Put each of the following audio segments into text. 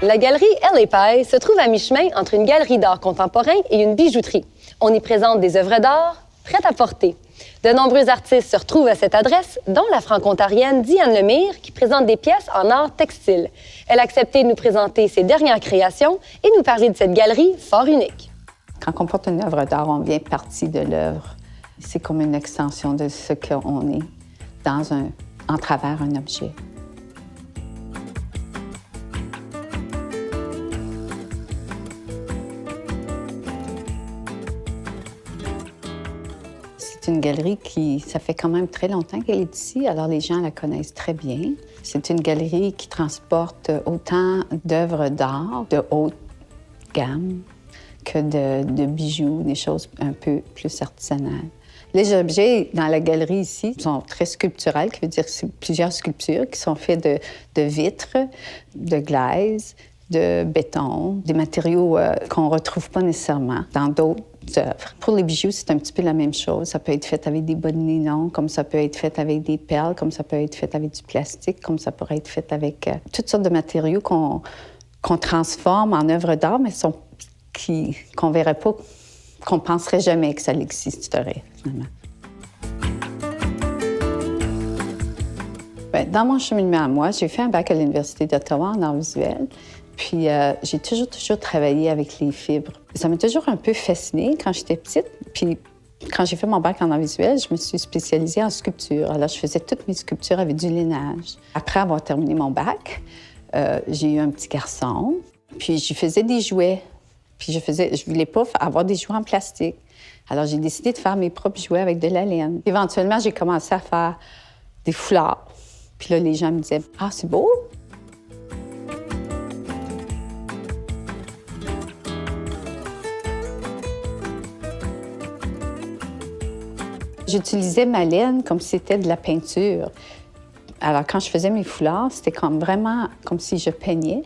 La galerie Elle Pie se trouve à mi-chemin entre une galerie d'art contemporain et une bijouterie. On y présente des œuvres d'art prêtes à porter. De nombreux artistes se retrouvent à cette adresse, dont la franco-ontarienne Diane Lemire, qui présente des pièces en art textile. Elle a accepté de nous présenter ses dernières créations et nous parler de cette galerie fort unique. Quand on porte une œuvre d'art, on vient partie de l'œuvre. C'est comme une extension de ce qu'on est en travers un objet. C'est une galerie ça fait quand même très longtemps qu'elle est ici, alors les gens la connaissent très bien. C'est une galerie qui transporte autant d'œuvres d'art de haute gamme que de bijoux, des choses un peu plus artisanales. Les objets dans la galerie ici sont très sculpturels, qui veut dire que c'est plusieurs sculptures qui sont faites de vitres, de glaise, de béton, des matériaux qu'on ne retrouve pas nécessairement dans d'autres œuvres. Pour les bijoux, c'est un petit peu la même chose. Ça peut être fait avec des bas de nylon, comme ça peut être fait avec des perles, comme ça peut être fait avec du plastique, comme ça pourrait être fait avec toutes sortes de matériaux qu'on transforme en œuvres d'art, mais qu'on ne verrait pas, qu'on ne penserait jamais que ça existerait, finalement. Bien, dans mon cheminement à moi, j'ai fait un bac à l'Université d'Ottawa en art visuel. Puis j'ai toujours travaillé avec les fibres. Ça m'a toujours un peu fascinée quand j'étais petite. Puis quand j'ai fait mon bac en art visuel, je me suis spécialisée en sculpture. Alors, je faisais toutes mes sculptures avec du lainage. Après avoir terminé mon bac, j'ai eu un petit garçon. Puis je faisais des jouets. Puis je voulais pas avoir des jouets en plastique. Alors, j'ai décidé de faire mes propres jouets avec de la laine. Éventuellement, j'ai commencé à faire des foulards. Puis là, les gens me disaient « Ah, c'est beau! » J'utilisais ma laine comme si c'était de la peinture. Alors, quand je faisais mes foulards, c'était vraiment comme si je peignais.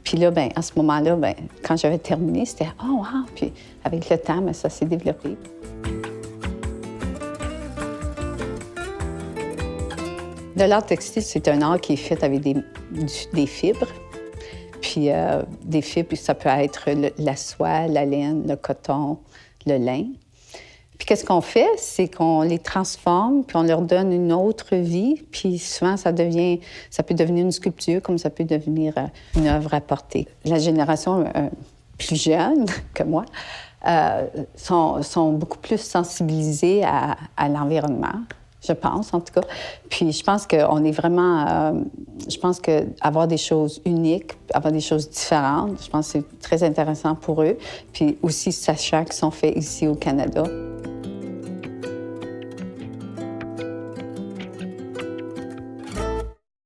Puis là, bien, à ce moment-là, bien, quand j'avais terminé, c'était « Oh, wow! » Puis avec le temps, bien, ça s'est développé. De l'art textile, c'est un art qui est fait avec des fibres. Puis des fibres, ça peut être la soie, la laine, le coton, le lin. Puis qu'est-ce qu'on fait? C'est qu'on les transforme, puis on leur donne une autre vie. Puis souvent, ça peut devenir une sculpture, comme ça peut devenir une œuvre à porter. La génération plus jeune que moi sont beaucoup plus sensibilisées à l'environnement, je pense, en tout cas. Puis je pense qu'on est vraiment... je pense qu'avoir des choses uniques, avoir des choses différentes, je pense que c'est très intéressant pour eux. Puis aussi, sachant qu'ils sont faits ici au Canada.